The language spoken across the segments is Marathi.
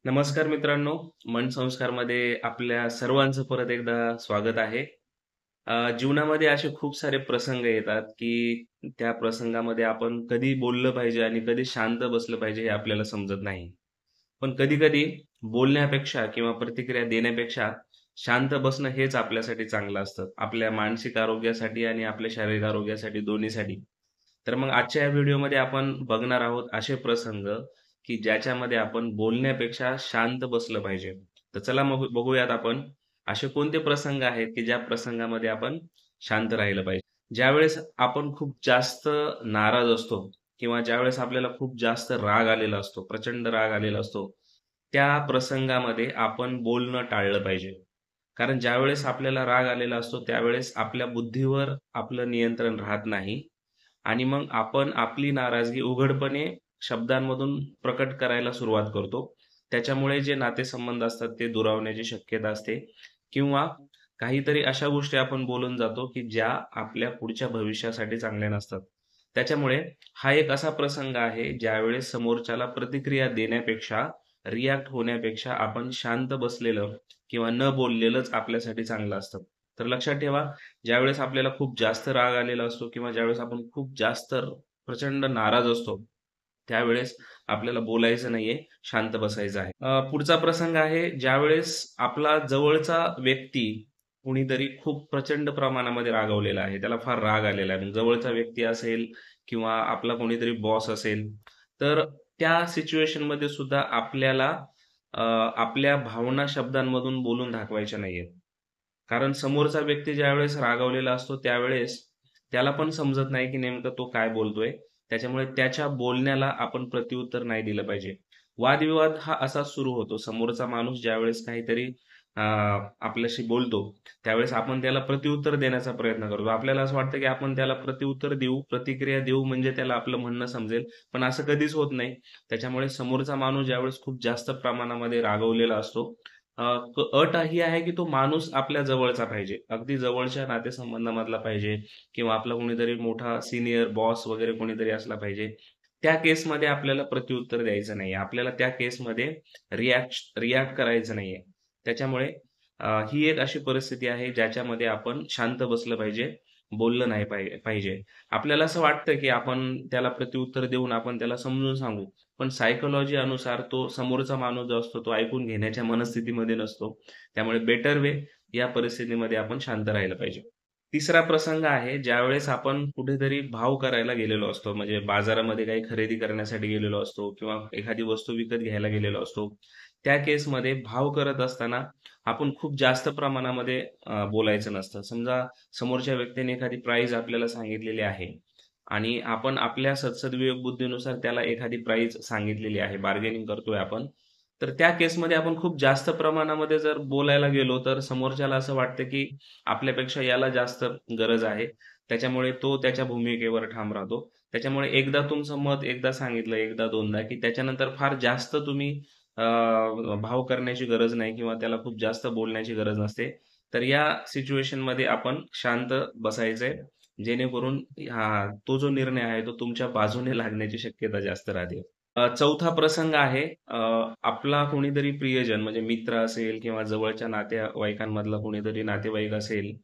नमस्कार मित्रांनो, मन संस्कारमध्ये आपल्या सर्वांचं परत एकदा स्वागत आहे. जीवनामध्ये असे खूप सारे प्रसंग येतात, की त्या प्रसंगामध्ये आपण कधी बोललं पाहिजे आणि कधी शांत बसलं पाहिजे हे आपल्याला समजत नाही. पण कधी-कधी बोलण्यापेक्षा किंवा प्रतिक्रिया देण्यापेक्षा शांत बसणं हेच आपल्यासाठी चांगलं असतं. आपल्या मानसिक आरोग्यासाठी आणि आपल्या शारीरिक आरोग्यासाठी दोन्हीसाठी. तर मग आजच्या या व्हिडिओमध्ये आपण बघणार आहोत असे प्रसंग, की ज्याच्यामध्ये आपण बोलण्यापेक्षा शांत बसलं पाहिजे. तर चला मग बघूयात आपण असे कोणते प्रसंग आहेत, की ज्या प्रसंगामध्ये आपण शांत राहिलं पाहिजे. ज्यावेळेस आपण खूप जास्त नाराज असतो किंवा ज्यावेळेस आपल्याला खूप जास्त राग आलेला असतो, प्रचंड राग आलेला असतो, त्या प्रसंगामध्ये आपण बोलणं टाळलं पाहिजे. कारण ज्यावेळेस आपल्याला राग आलेला असतो, त्यावेळेस आपल्या बुद्धीवर आपलं नियंत्रण राहत नाही आणि मग आपण आपली नाराजगी उघडपणे शब्दांमधून प्रकट करायला सुरुवात करतो. त्याच्यामुळे जे नातेसंबंध असतात ते दुरावण्याची शक्यता असते किंवा काहीतरी अशा गोष्टी आपण बोलून जातो, की ज्या आपल्या पुढच्या भविष्यासाठी चांगल्या नसतात. त्याच्यामुळे हा एक असा प्रसंग आहे, ज्यावेळेस समोरच्याला प्रतिक्रिया देण्यापेक्षा, रिएक्ट होण्यापेक्षा आपण शांत बसलेलं किंवा न बोललेलंच आपल्यासाठी चांगलं असतं. तर लक्षात ठेवा, ज्यावेळेस आपल्याला खूप जास्त राग आलेला असतो किंवा ज्यावेळेस आपण खूप जास्त प्रचंड नाराज असतो, त्यावेळेस आपल्याला बोलायचं नाहीये, शांत बसायचं आहे. पुढचा प्रसंग आहे, ज्यावेळेस आपला जवळचा व्यक्ती कुणीतरी खूप प्रचंड प्रमाणामध्ये रागावलेला आहे. त्याला फार राग आलेला आहे. जवळचा व्यक्ती असेल किंवा आपला कोणीतरी बॉस असेल, तर त्या सिच्युएशनमध्ये सुद्धा आपल्याला आपल्या भावना शब्दांमधून बोलून दाखवायच्या नाहीयेत. कारण समोरचा व्यक्ती ज्यावेळेस रागावलेला असतो, त्यावेळेस त्याला पण समजत नाही, की नेमकं तो काय बोलतोय. त्याच्यामुळे त्याच्या बोलण्याला आपण प्रत्युत्तर नाही दिलं पाहिजे. वादविवाद हा असाच सुरू होतो. समोरचा माणूस ज्यावेळेस काहीतरी आपल्याशी बोलतो, त्यावेळेस आपण त्याला प्रत्युत्तर देण्याचा प्रयत्न करतो. आपल्याला असं वाटतं, की आपण त्याला प्रत्युत्तर देऊ, प्रतिक्रिया देऊ म्हणजे त्याला आपलं म्हणणं समजेल. पण असं कधीच होत नाही. त्याच्यामुळे समोरचा माणूस ज्यावेळेस खूप जास्त प्रमाणामध्ये रागावलेला असतो, अट ही आहे, की तो माणूस आपल्या जवळचा पाहिजे. अगदी जवळच्या नातेसंबंधामधला पाहिजे किंवा आपला कोणीतरी मोठा सीनियर बॉस वगैरे कोणीतरी असला पाहिजे. त्या केसमध्ये आपल्याला प्रत्युत्तर द्यायचं नाहीये. आपल्याला त्या केसमध्ये रिएक्ट करायचं नाहीये. त्याच्यामुळे ही एक अशी परिस्थिती आहे ज्याच्यामध्ये आपण शांत बसलं पाहिजे, बोललं नाही पाहिजे. आपल्याला असं वाटतं, की आपण त्याला प्रत्युत्तर देऊन आपण त्याला समजून सांगू. पण सायकॉलॉजी अनुसार तो समोरचा माणूस जो असतो, तो ऐकून घेण्याच्या मनस्थितीमध्ये नसतो. त्यामुळे बेटर वे या परिस्थितीमध्ये आपण शांत राहिलं पाहिजे. तिसरा प्रसंग आहे, ज्यावेळेस आपण कुठेतरी भाव करायला गेलेलो असतो. म्हणजे बाजारामध्ये काही खरेदी करण्यासाठी गेलेलो असतो किंवा एखादी वस्तू विकत घ्यायला गेलेलो असतो. त्या केसमध्ये भाव करत असताना आपण खूप जास्त प्रमाणामध्ये बोलायचं नसतं. समजा समोरच्या व्यक्तीने एखादी प्राईस आपल्याला सांगितलेली आहे आणि आपण आपल्या सद्सद्विवेक बुद्धीनुसार त्याला एखादी प्राईस सांगितलेली आहे, बार्गेनिंग करतोय आपण. तर त्या केसमध्ये आपण खूप जास्त प्रमाणामध्ये जर बोलायला गेलो, तर समोरच्याला असं वाटतं, की आपल्यापेक्षा याला जास्त गरज आहे. त्याच्यामुळे तो त्याच्या भूमिकेवर ठाम राहतो. त्याच्यामुळे एकदा तुमचं मत एकदा सांगितलं, एकदा दोनदा, की त्याच्यानंतर फार जास्त तुम्ही भाव करण्याची गरज नाही किंवा त्याला खूप जास्त बोलण्याची गरज नसते. तर या सिच्युएशनमध्ये आपण शांत बसायचंय, जेणेकरून तो जो निर्णय आहे, तो तुमच्या बाजूने लागण्याची शक्यता जास्त राहते. चौथा प्रसंग आहे, आपला कोणीतरी प्रियजन म्हणजे मित्र असेल किंवा जवळच्या नातेवाईकांमधला कोणीतरी नातेवाईक असेल,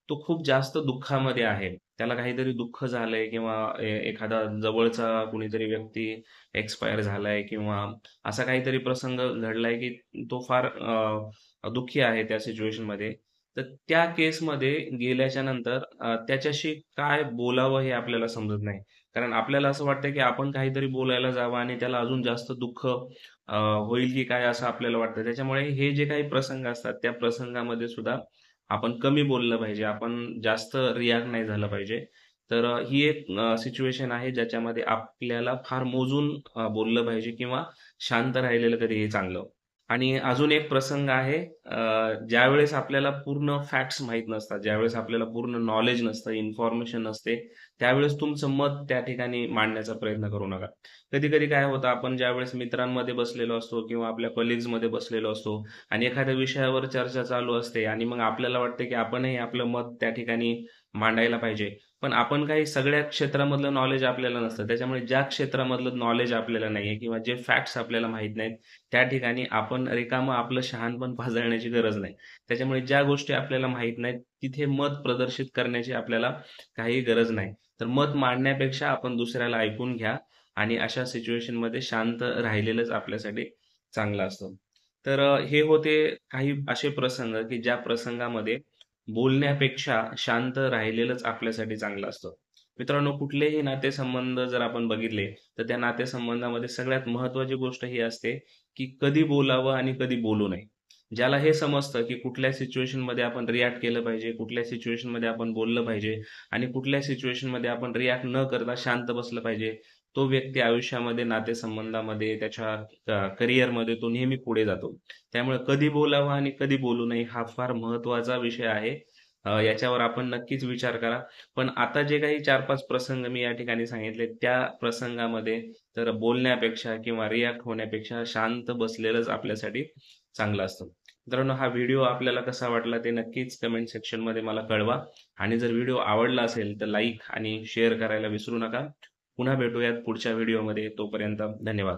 तो खूप जास्त दुःखामध्ये आहे. त्याला काहीतरी दुःख झालंय किंवा एखादा जवळचा कुणीतरी व्यक्ती एक्सपायर झालाय किंवा असा काहीतरी प्रसंग घडलाय, की तो फार दुःखी आहे त्या सिच्युएशनमध्ये. तर त्या केसमध्ये गेल्याच्या नंतर त्याच्याशी काय बोलावं हे आपल्याला समजत नाही. कारण आपल्याला असं वाटतं, की आपण काहीतरी बोलायला जावं आणि त्याला अजून जास्त दुःख होईल की काय असं आपल्याला वाटतं. त्याच्यामुळे हे जे काही प्रसंग असतात, त्या प्रसंगामध्ये सुद्धा आपण कमी बोललं पाहिजे. आपण जास्त रिएक्ट नाही झालं पाहिजे. तर ही एक सिच्युएशन आहे ज्याच्यामध्ये आपल्याला फार मोजून बोललं पाहिजे किंवा शांत राहिलेलं कधीही चांगलं. आणि अजून एक प्रसंग आहे, ज्यावेळेस आपल्याला पूर्ण फॅक्ट्स माहीत नसतात, ज्यावेळेस आपल्याला पूर्ण नॉलेज नसतं, इन्फॉर्मेशन नसते, त्यावेळेस तुमचं मत त्या ठिकाणी मांडण्याचा प्रयत्न करू नका. कधी-कधी काय होतं, आपण ज्यावेळेस मित्रांमध्ये बसलेलो असतो किंवा आपल्या कलीग्समध्ये बसलेलो असतो आणि एखाद्या विषयावर चर्चा चालू असते आणि मग आपल्याला वाटतं, की आपणही आपलं मत त्या ठिकाणी मांडायला पाहिजे. पण आपण काही सगळ्या क्षेत्रामधलं नॉलेज आपल्याला नसतं. त्याच्यामुळे ज्या क्षेत्रामधलं नॉलेज आपल्याला नाहीये किंवा जे फॅक्ट्स आपल्याला माहीत नाहीत, त्या ठिकाणी आपण रिकामं आपलं शहाणपण पाजळण्याची गरज नाही. त्याच्यामुळे ज्या गोष्टी आपल्याला माहीत नाहीत, तिथे मत प्रदर्शित करण्याची आपल्याला काही गरज नाही. तर मत मांडण्यापेक्षा आपण दुसऱ्याला ऐकून घ्या आणि अशा सिच्युएशनमध्ये शांत राहिलेलंच आपल्यासाठी चांगलं असतं. तर हे होते काही असे प्रसंग, की ज्या प्रसंगामध्ये बोलण्यापेक्षा शांत राहिलेलंच आपल्यासाठी चांगलं असतं. मित्रांनो, कुठलेही नातेसंबंध जर आपण बघितले, तर त्या नातेसंबंधामध्ये सगळ्यात महत्त्वाची गोष्ट ही असते, की कधी बोलावं आणि कधी बोलू नये. ज्याला हे समजतं, की कुठल्या सिच्युएशनमध्ये आपण रिएक्ट केलं पाहिजे, कुठल्या सिच्युएशनमध्ये आपण बोललं पाहिजे आणि कुठल्या सिच्युएशनमध्ये आपण रिएक्ट न करता शांत बसलं पाहिजे, तो व्यक्ती आयुष्यामध्ये, नातेसंबंधामध्ये, त्याच्या करिअरमध्ये तो नेहमी पुढे जातो. त्यामुळे कधी बोलावं आणि कधी बोलू नये हा फार महत्त्वाचा विषय आहे. याच्यावर आपण नक्कीच विचार करा. पण आता जे काही 4-5 प्रसंग मी या ठिकाणी सांगितले, त्या प्रसंगामध्ये तर बोलण्यापेक्षा किंवा रिएक्ट होण्यापेक्षा शांत बसलेलंच आपल्यासाठी चांगलं असतं. मित्रांनो, हा व्हिडिओ आपल्याला कसा वाटला ते नक्कीच कमेंट सेक्शनमध्ये मला कळवा आणि जर व्हिडिओ आवडला असेल तर लाईक आणि शेअर करायला विसरू नका. पुन्हा भेटूयात पुढच्या व्हिडिओमध्ये. तोपर्यंत धन्यवाद.